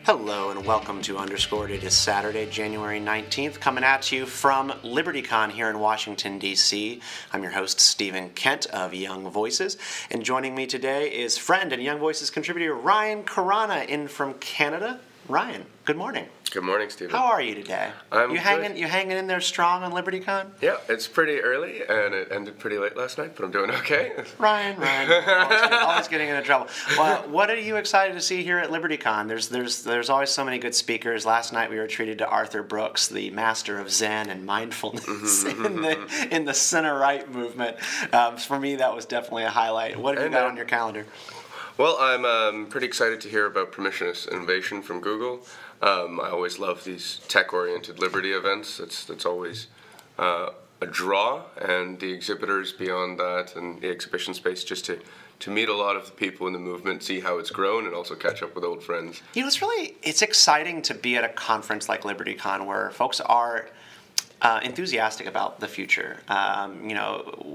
Hello and welcome to Underscored. It is Saturday, January 19th, coming at you from LibertyCon here in Washington, D.C. I'm your host, Stephen Kent of Young Voices, and joining me today is friend and Young Voices contributor Ryan Khurana in from Canada. Ryan, good morning. Good morning, Stephen. How are you today? I'm You hanging in there strong on LibertyCon? Yeah, it's pretty early, and it ended pretty late last night, but I'm doing okay. Ryan, always getting into trouble. Well, what are you excited to see here at LibertyCon? There's always so many good speakers. Last night we were treated to Arthur Brooks, the master of Zen and mindfulness in the center-right movement. For me, that was definitely a highlight. What have you got on your calendar? Well, I'm pretty excited to hear about permissionless innovation from Google. I always love these tech-oriented liberty events. That's always a draw, and the exhibitors beyond that, and the exhibition space, just to meet a lot of the people in the movement, see how it's grown, and also catch up with old friends. You know, it's exciting to be at a conference like LibertyCon where folks are enthusiastic about the future.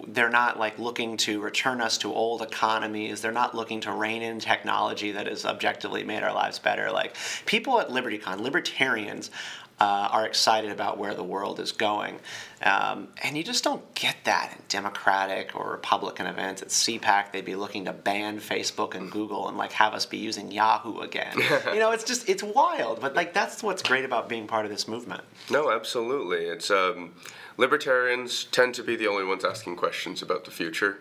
They're not like looking to return us to old economies. They're not looking to rein in technology that has objectively made our lives better. Like, people at LibertyCon, libertarians, are excited about where the world is going. And you just don't get that in Democratic or Republican events. At CPAC, they'd be looking to ban Facebook and Google and like have us be using Yahoo again. It's wild, but like that's what's great about being part of this movement. No, absolutely. It's libertarians tend to be the only ones asking questions about the future,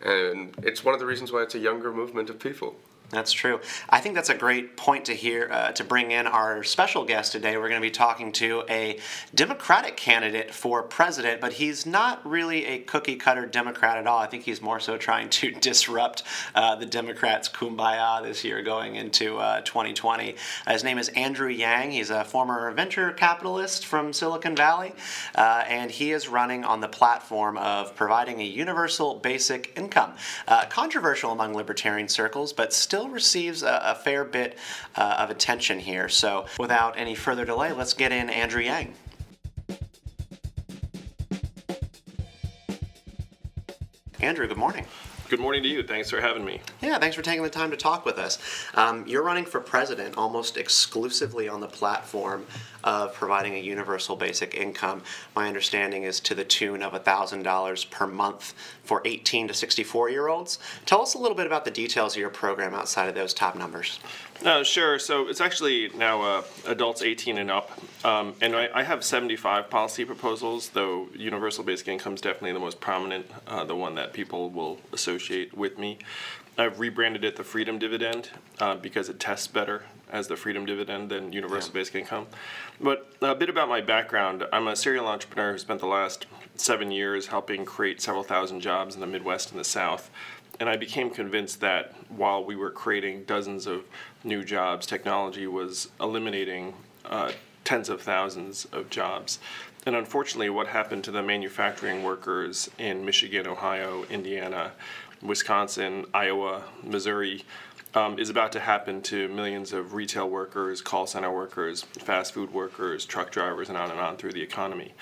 and it's one of the reasons why it's a younger movement of people. That's true. I think that's a great point to bring in our special guest today. We're going to be talking to a Democratic candidate for president, but he's not really a cookie-cutter Democrat at all. I think he's more so trying to disrupt the Democrats' kumbaya this year going into 2020. His name is Andrew Yang. He's a former venture capitalist from Silicon Valley, and he is running on the platform of providing a universal basic income. Controversial among libertarian circles, but still receives a fair bit of attention here. So without any further delay, let's get in Andrew Yang. Andrew, good morning. Good morning to you. Thanks for having me. Yeah, thanks for taking the time to talk with us. You're running for president almost exclusively on the platform of providing a universal basic income. My understanding is to the tune of $1,000 per month for 18 to 64-year-olds. Tell us a little bit about the details of your program outside of those top numbers. Sure. So it's actually now adults 18 and up. And I have 75 policy proposals, though universal basic income is definitely the most prominent, the one that people will associate with me. I've rebranded it the Freedom Dividend because it tests better as the Freedom Dividend than universal basic income. But a bit about my background. I'm a serial entrepreneur who spent the last 7 years helping create several thousand jobs in the Midwest and the South. And I became convinced that while we were creating dozens of new jobs, technology was eliminating tens of thousands of jobs. And unfortunately, what happened to the manufacturing workers in Michigan, Ohio, Indiana, Wisconsin, Iowa, Missouri is about to happen to millions of retail workers, call center workers, fast food workers, truck drivers, and on through the economy.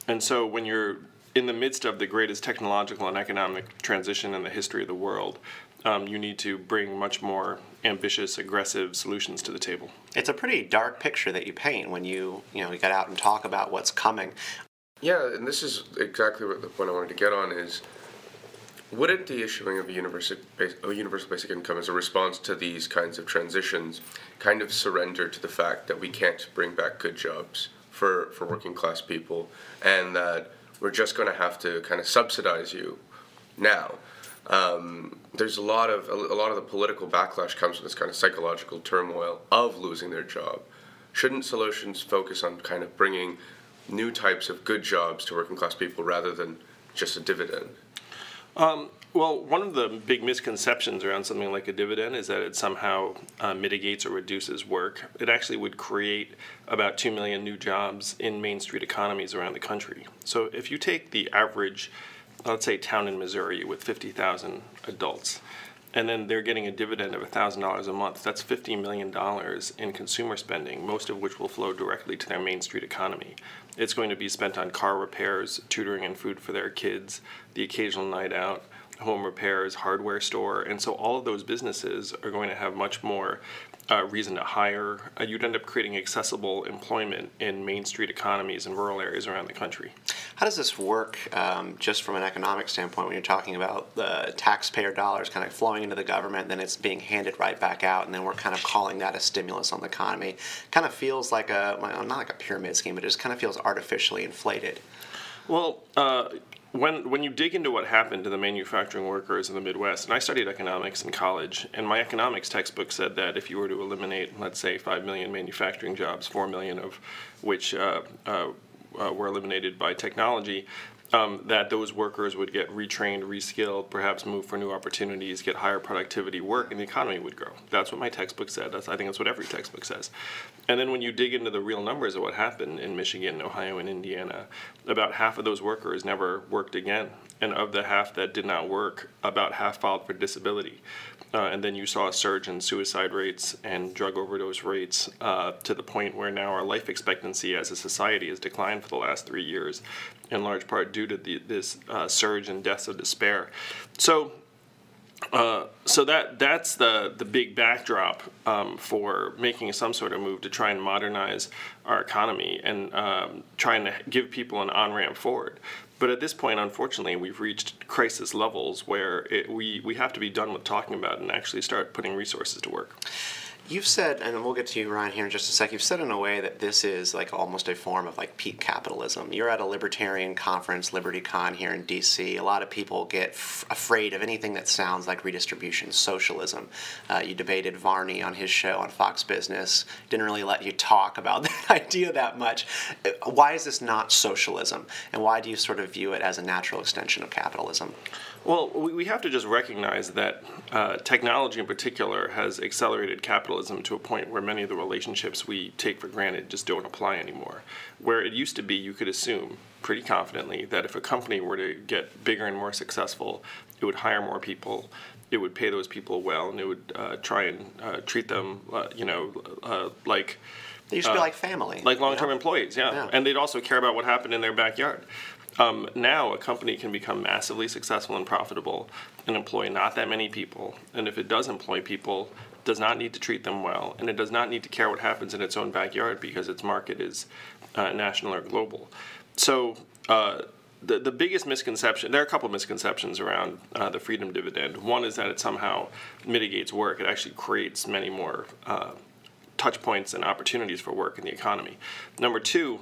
And so when you're in the midst of the greatest technological and economic transition in the history of the world, you need to bring much more ambitious, aggressive solutions to the table. It's a pretty dark picture that you paint when you get out and talk about what's coming. Yeah, and this is exactly what the point I wanted to get on is, wouldn't the issuing of a universal basic income as a response to these kinds of transitions kind of surrender to the fact that we can't bring back good jobs for working class people, and that we're just going to have to kind of subsidize you now? There's a lot of the political backlash comes from this kind of psychological turmoil of losing their job. Shouldn't solutions focus on kind of bringing new types of good jobs to working class people rather than just a dividend? Well, one of the big misconceptions around something like a dividend is that it somehow mitigates or reduces work. It actually would create about 2 million new jobs in Main Street economies around the country. So if you take the average, let's say, town in Missouri with 50,000 adults, and then they're getting a dividend of $1,000 a month, that's $50 million in consumer spending, most of which will flow directly to their Main Street economy. It's going to be spent on car repairs, tutoring and food for their kids, the occasional night out, home repairs, hardware store, and so all of those businesses are going to have much more reason to hire. You'd end up creating accessible employment in Main Street economies in rural areas around the country. How does this work just from an economic standpoint when you're talking about the taxpayer dollars kind of flowing into the government, then it's being handed right back out, and then we're kind of calling that a stimulus on the economy? Kind of feels like not like a pyramid scheme, but it just kind of feels artificially inflated. Well, when you dig into what happened to the manufacturing workers in the Midwest, and I studied economics in college, and my economics textbook said that if you were to eliminate, let's say, 5 million manufacturing jobs, 4 million of which were eliminated by technology, that those workers would get retrained, reskilled, perhaps move for new opportunities, get higher productivity work, and the economy would grow. That's what my textbook said. I think that's what every textbook says. And then when you dig into the real numbers of what happened in Michigan, Ohio, and Indiana, about half of those workers never worked again. And of the half that did not work, about half filed for disability. And then you saw a surge in suicide rates and drug overdose rates to the point where now our life expectancy as a society has declined for the last 3 years, in large part due to this surge in deaths of despair. So that's the big backdrop for making some sort of move to try and modernize our economy and trying to give people an on-ramp forward. But at this point, unfortunately, we've reached crisis levels where we have to be done with talking about it and actually start putting resources to work. You've said, and we'll get to you, Ryan, here in just a sec, you've said in a way that this is like almost a form of like peak capitalism. You're at a Libertarian conference, LibertyCon here in D.C. A lot of people get afraid of anything that sounds like redistribution, socialism. You debated Varney on his show on Fox Business. Didn't really let you talk about that idea that much. Why is this not socialism? And why do you sort of view it as a natural extension of capitalism? Well, we have to just recognize that technology in particular has accelerated capitalism to a point where many of the relationships we take for granted just don't apply anymore. Where it used to be, you could assume pretty confidently that if a company were to get bigger and more successful, it would hire more people, it would pay those people well, and it would try and treat them, like... They used to be like family. Like long-term employees, yeah. And they'd also care about what happened in their backyard. Now a company can become massively successful and profitable and employ not that many people. And if it does employ people, does not need to treat them well, and it does not need to care what happens in its own backyard because its market is national or global. So the biggest misconception, there are a couple of misconceptions around the freedom dividend. One is that it somehow mitigates work. It actually creates many more touch points and opportunities for work in the economy. Number two,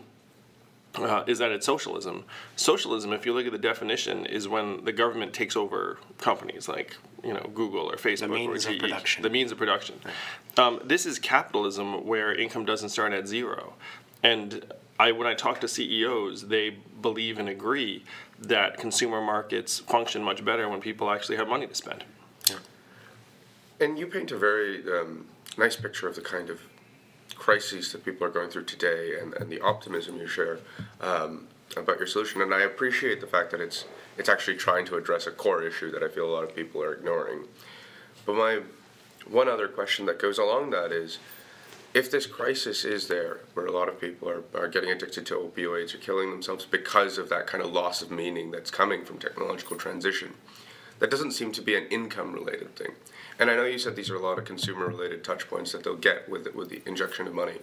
is that it's socialism. Socialism, if you look at the definition, is when the government takes over companies like Google or Facebook. The means of production. The means of production. This is capitalism where income doesn't start at zero. And when I talk to CEOs, they believe and agree that consumer markets function much better when people actually have money to spend. Yeah. And you paint a very nice picture of the kind of crises that people are going through today and the optimism you share about your solution. And I appreciate the fact that it's actually trying to address a core issue that I feel a lot of people are ignoring. But my one other question that goes along that is, if this crisis is there, where a lot of people are getting addicted to opioids or killing themselves because of that kind of loss of meaning that's coming from technological transition, that doesn't seem to be an income-related thing. And I know you said these are a lot of consumer-related touch points that they'll get with the injection of money.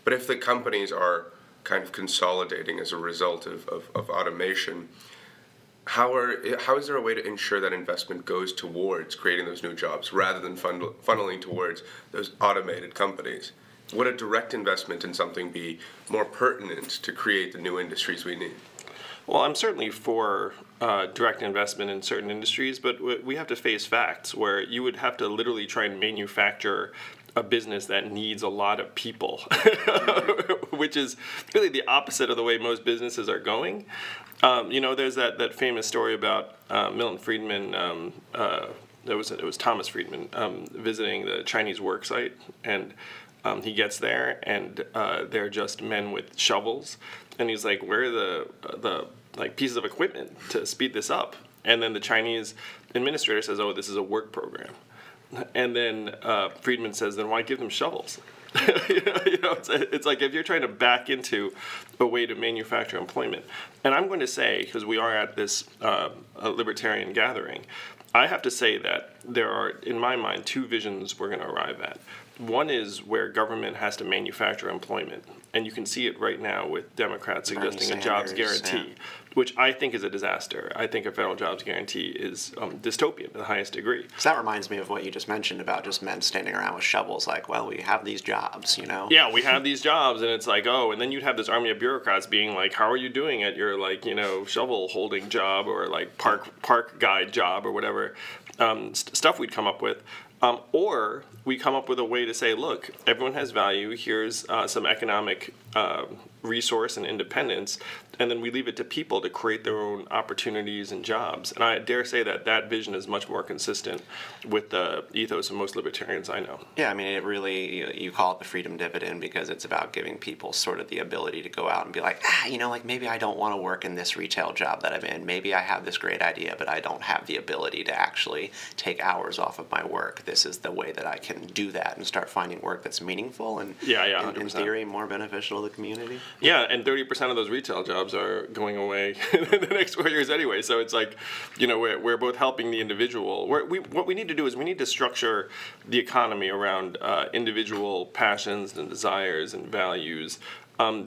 But if the companies are kind of consolidating as a result of automation, how is there a way to ensure that investment goes towards creating those new jobs rather than funneling towards those automated companies? Would a direct investment in something be more pertinent to create the new industries we need? Well, I'm certainly for direct investment in certain industries, but we have to face facts where you would have to literally try and manufacture a business that needs a lot of people, which is really the opposite of the way most businesses are going. There's that famous story about Milton Friedman. It was Thomas Friedman visiting the Chinese work site, and he gets there, and they're just men with shovels, and he's like, "Where are the pieces of equipment to speed this up?" And then the Chinese administrator says, "Oh, this is a work program." And then Friedman says, "Then why give them shovels?" It's like if you're trying to back into a way to manufacture employment. And I'm going to say, because we are at this libertarian gathering, I have to say that there are, in my mind, two visions we're going to arrive at. One is where government has to manufacture employment. And you can see it right now with Democrats suggesting a jobs guarantee, which I think is a disaster. I think a federal jobs guarantee is dystopian to the highest degree. So that reminds me of what you just mentioned about just men standing around with shovels like, well, we have these jobs, you know? Yeah, we have these jobs, and it's like, oh, and then you'd have this army of bureaucrats being like, how are you doing at your, like, you know, shovel holding job or like park guide job or whatever stuff we'd come up with. Or we come up with a way to say, look, everyone has value. Here's some economic resource and independence, and then we leave it to people to create their own opportunities and jobs. And I dare say that that vision is much more consistent with the ethos of most libertarians I know. Yeah, I mean, it really, you call it the freedom dividend because it's about giving people sort of the ability to go out and be like, you know, like maybe I don't want to work in this retail job that I'm in. Maybe I have this great idea, but I don't have the ability to actually take hours off of my work. This is the way that I can do that and start finding work that's meaningful and, in theory, more beneficial to the community. Yeah, and 30% of those retail jobs are going away in the next 4 years anyway. So it's like, you know, we're both helping the individual. What we need to do is we need to structure the economy around individual passions and desires and values,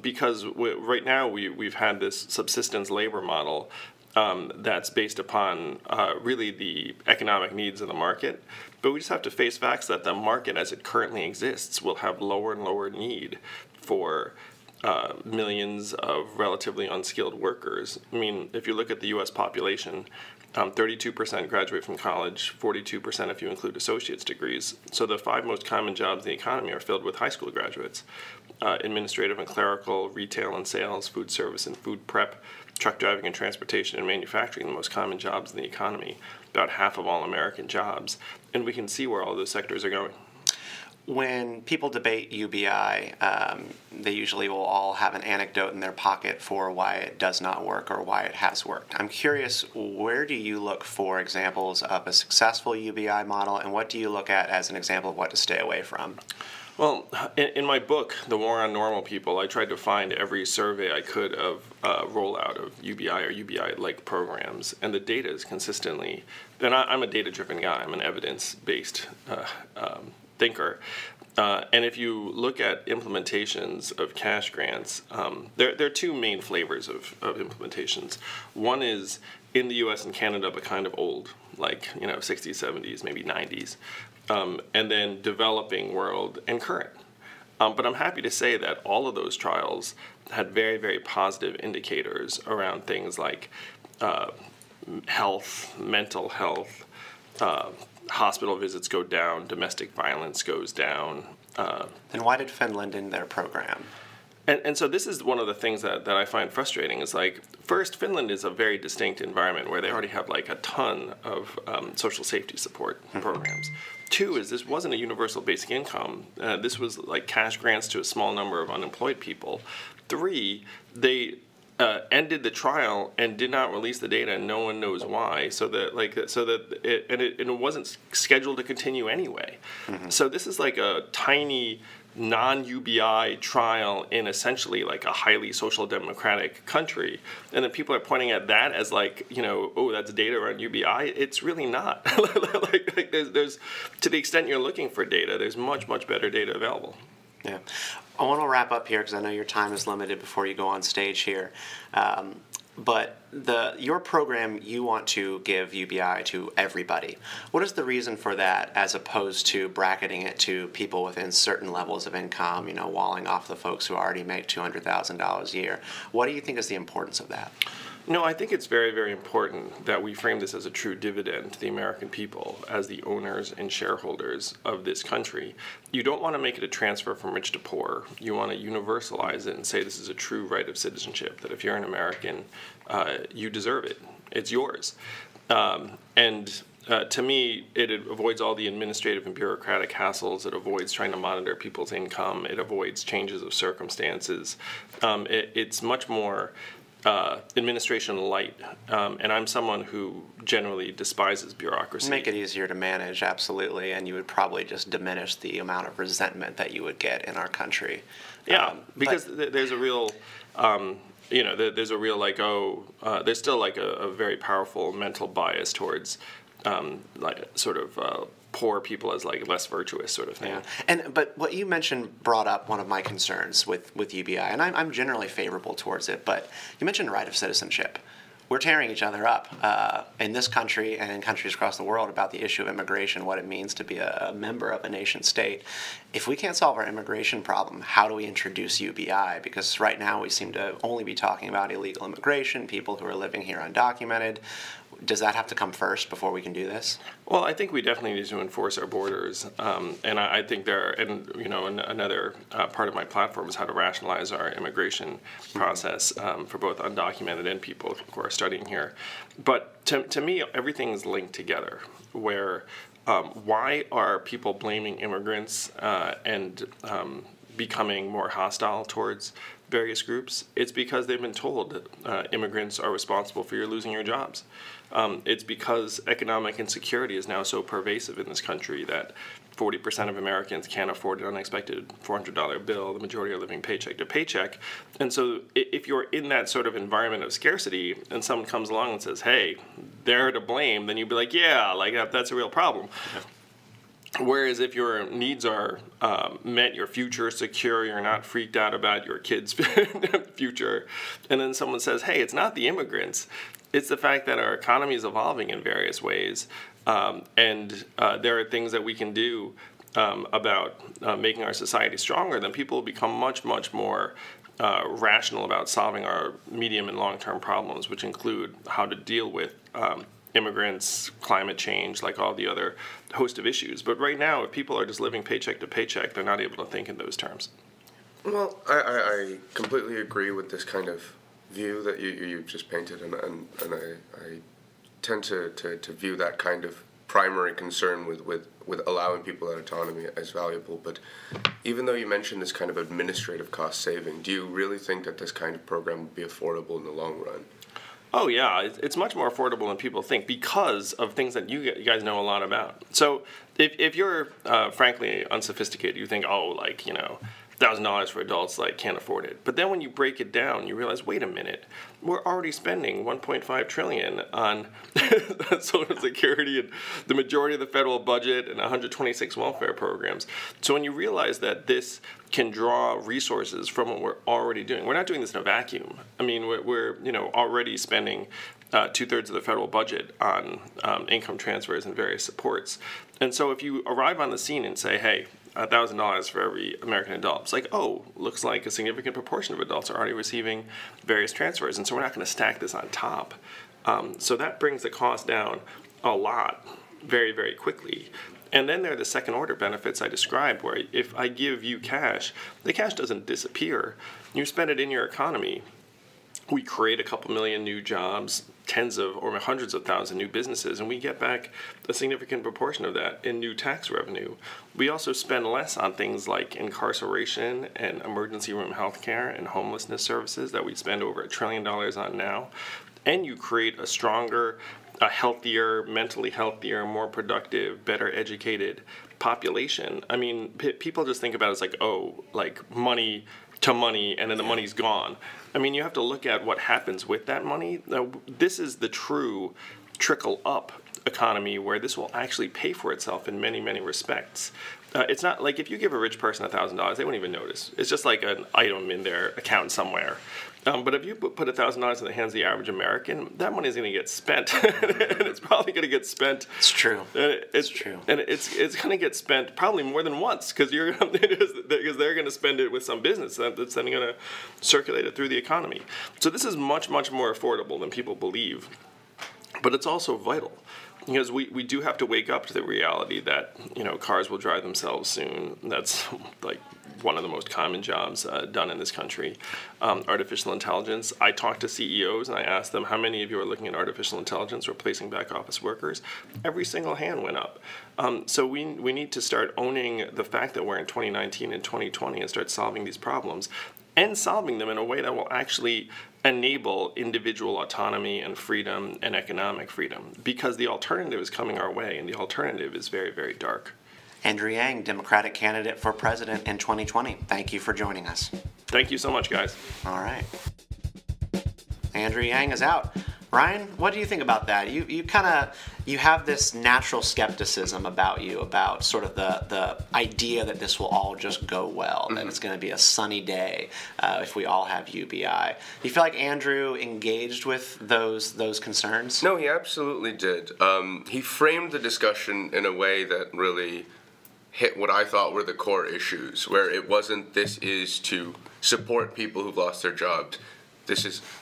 because right now we've had this subsistence labor model that's based upon really the economic needs of the market. But we just have to face facts that the market as it currently exists will have lower and lower need for millions of relatively unskilled workers. I mean, if you look at the U.S. population, 32% graduate from college, 42% if you include associate's degrees. So the 5 most common jobs in the economy are filled with high school graduates. Administrative and clerical, retail and sales, food service and food prep, truck driving and transportation and manufacturing, the most common jobs in the economy, about half of all American jobs. And we can see where all those sectors are going. When people debate UBI, they usually will all have an anecdote in their pocket for why it does not work or why it has worked. I'm curious, where do you look for examples of a successful UBI model, and what do you look at as an example of what to stay away from? Well, in my book, The War on Normal People, I tried to find every survey I could of rollout of UBI or UBI-like programs, and the data is consistently, and I'm a data-driven guy, I'm an evidence-based thinker. And if you look at implementations of cash grants, there are 2 main flavors of implementations. One is in the US and Canada, but kind of old, like 60s, 70s, maybe 90s. And then developing world and current. But I'm happy to say that all of those trials had very, very positive indicators around things like health, mental health, hospital visits go down, domestic violence goes down. Then why did Finland end their program? And so this is one of the things that I find frustrating is like, first, Finland is a very distinct environment where they already have like a ton of social safety support programs. 2 is this wasn't a universal basic income. This was like cash grants to a small number of unemployed people. 3, they ended the trial and did not release the data, and no one knows why. So that it wasn't scheduled to continue anyway. Mm-hmm. So this is like a tiny non-UBI trial in essentially like a highly social democratic country, and then people are pointing at that as like, oh, that's data around UBI. It's really not. like there's to the extent you're looking for data, there's much better data available. Yeah. I want to wrap up here because I know your time is limited before you go on stage here. But your program, you want to give UBI to everybody. What is the reason for that, as opposed to bracketing it to people within certain levels of income, walling off the folks who already make $200,000 a year? What do you think is the importance of that? No, I think it's very, very important that we frame this as a true dividend to the American people as the owners and shareholders of this country. You don't want to make it a transfer from rich to poor. You want to universalize it and say this is a true right of citizenship, that if you're an American, you deserve it. It's yours. To me, it avoids all the administrative and bureaucratic hassles. It avoids trying to monitor people's income. It avoids changes of circumstances. It's much more administration light, and I'm someone who generally despises bureaucracy. Make it easier to manage, absolutely, and you would probably just diminish the amount of resentment that you would get in our country. Yeah, because there's a real, there's a real there's still like a very powerful mental bias towards poor people as like less virtuous sort of thing. Yeah. But what you mentioned brought up one of my concerns with UBI, and I'm generally favorable towards it, but you mentioned right of citizenship. We're tearing each other up in this country and in countries across the world about the issue of immigration, what it means to be a member of a nation state. If we can't solve our immigration problem, how do we introduce UBI? Because right now we seem to only be talking about illegal immigration, people who are living here undocumented. Does that have to come first before we can do this? Well, I think we definitely need to enforce our borders, and I think another part of my platform is how to rationalize our immigration process for both undocumented and people who are studying here. But to me, everything is linked together. Where why are people blaming immigrants and becoming more hostile towards various groups? It's because they've been told immigrants are responsible for your losing your jobs. It's because economic insecurity is now so pervasive in this country that 40% of Americans can't afford an unexpected $400 bill. The majority are living paycheck to paycheck. And so if you're in that sort of environment of scarcity and someone comes along and says, hey, they're to blame, then you'd be like, yeah, like that's a real problem. Yeah. Whereas if your needs are met, your future is secure, you're not freaked out about your kids' future, and then someone says, hey, it's not the immigrants, it's the fact that our economy is evolving in various ways, and there are things that we can do about making our society stronger, then people become much, much more rational about solving our medium and long-term problems, which include how to deal with immigrants, climate change, like all the other host of issues. But right now, if people are just living paycheck to paycheck, they're not able to think in those terms. Well, I completely agree with this kind of view that you've just painted, and I tend to view that kind of primary concern with allowing people that autonomy as valuable. But even though you mentioned this kind of administrative cost saving, do you really think that this kind of program would be affordable in the long run? Oh, yeah, it's much more affordable than people think because of things that you guys know a lot about. So if you're, frankly, unsophisticated, you think, oh, like, $1,000 for adults, like, can't afford it. But then when you break it down, you realize, wait a minute, we're already spending $1.5 trillion on Social Security and the majority of the federal budget and 126 welfare programs. So when you realize that this can draw resources from what we're already doing, we're not doing this in a vacuum. I mean, we're already spending 2/3 of the federal budget on income transfers and various supports. And so if you arrive on the scene and say, hey, $1,000 for every American adult, it's like, oh, looks like a significant proportion of adults are already receiving various transfers, and so we're not going to stack this on top. So that brings the cost down a lot very, very quickly. And then there are the second order benefits I described, where if I give you cash, the cash doesn't disappear. You spend it in your economy. We create a couple million new jobs, tens of or hundreds of thousands new businesses, and we get back a significant proportion of that in new tax revenue. We also spend less on things like incarceration and emergency room health care and homelessness services that we spend over $1 trillion on now. And you create a stronger, a healthier, mentally healthier, more productive, better educated population. I mean, people just think about it as like, oh, like money to money, and then the money's gone. I mean, you have to look at what happens with that money. Now, this is the true trickle-up economy where this will actually pay for itself in many, many respects. It's not like if you give a rich person $1,000, they won't even notice. It's just like an item in their account somewhere. But if you put $1,000 in the hands of the average American, that money is going to get spent, and it's probably going to get spent. It's true. It's true, and it's going to get spent probably more than once because they're going to spend it with some business that's then going to circulate it through the economy. So this is much, much more affordable than people believe, but it's also vital. Because we do have to wake up to the reality that, cars will drive themselves soon. That's like one of the most common jobs done in this country. Artificial intelligence. I talk to CEOs and I ask them, how many of you are looking at artificial intelligence replacing back office workers? Every single hand went up. So we need to start owning the fact that we're in 2019 and 2020 and start solving these problems and solving them in a way that will actually enable individual autonomy and freedom and economic freedom, because the alternative is coming our way, and the alternative is very, very dark. Andrew Yang, Democratic candidate for president in 2020. Thank you for joining us. Thank you so much, guys. All right. Andrew Yang is out. Ryan, what do you think about that? You have this natural skepticism about you, about sort of the idea that this will all just go well, that it's going to be a sunny day if we all have UBI. Do you feel like Andrew engaged with those concerns? No, he absolutely did. He framed the discussion in a way that really hit what I thought were the core issues, where it wasn't this is to support people who've lost their jobs.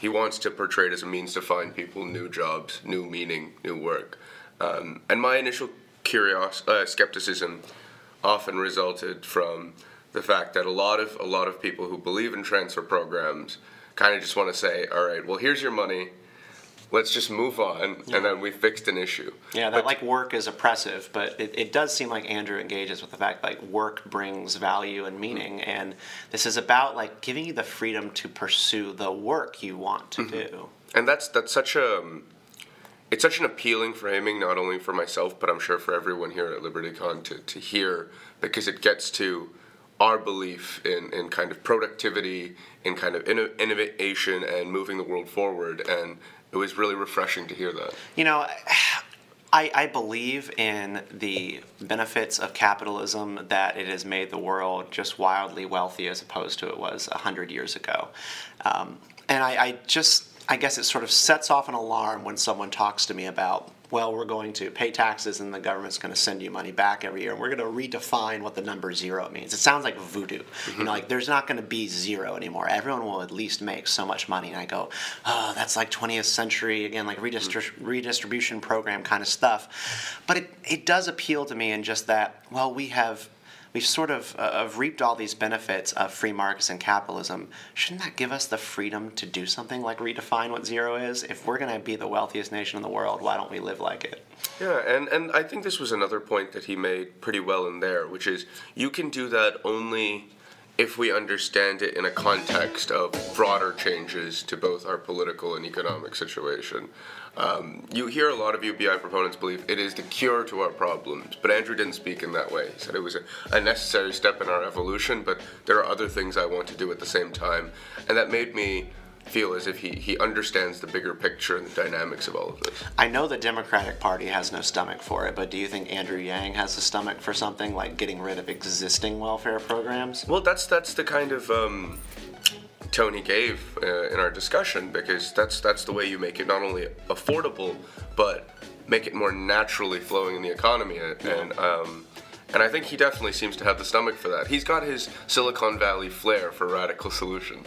He wants to portray it as a means to find people new jobs, new meaning, new work. And my initial skepticism often resulted from the fact that a lot of people who believe in transfer programs kind of just want to say, all right, well, here's your money. Let's just move on, and then we fixed an issue. Yeah, that work is oppressive, but it does seem like Andrew engages with the fact that work brings value and meaning, and this is about giving you the freedom to pursue the work you want to do. And that's such it's such an appealing framing, not only for myself, but I'm sure for everyone here at LibertyCon to hear, because it gets to our belief in kind of productivity, in kind of innovation and moving the world forward, and it was really refreshing to hear that. I believe in the benefits of capitalism, that it has made the world just wildly wealthy as opposed to it was 100 years ago. And I guess it sort of sets off an alarm when someone talks to me about, well, we're going to pay taxes and the government's going to send you money back every year, and we're going to redefine what the number zero means. It sounds like voodoo. There's not going to be zero anymore. Everyone will at least make so much money. And I go, oh, that's like 20th century, again, redistribution program kind of stuff. But it does appeal to me in just that, well, we've sort of reaped all these benefits of free markets and capitalism. Shouldn't that give us the freedom to do something like redefine what zero is? If we're going to be the wealthiest nation in the world, why don't we live like it? Yeah, and I think this was another point that he made pretty well in there, which is you can do that only if we understand it in a context of broader changes to both our political and economic situation. You hear a lot of UBI proponents believe it is the cure to our problems, but Andrew didn't speak in that way. He said it was a necessary step in our evolution, but there are other things I want to do at the same time, and that made me feel as if he understands the bigger picture and the dynamics of all of this. I know the Democratic Party has no stomach for it, but do you think Andrew Yang has a stomach for something like getting rid of existing welfare programs? Well, that's the kind of tone he gave in our discussion, because that's the way you make it not only affordable, but make it more naturally flowing in the economy. And I think he definitely seems to have the stomach for that. He's got his Silicon Valley flair for radical solutions.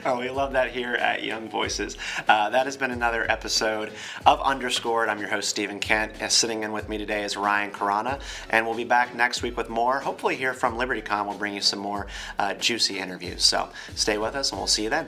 Oh, we love that here at Young Voices. That has been another episode of Underscored. I'm your host, Stephen Kent. Sitting in with me today is Ryan Khurana, and we'll be back next week with more. Hopefully here from LibertyCon, we'll bring you some more juicy interviews. So stay with us, and we'll see you then.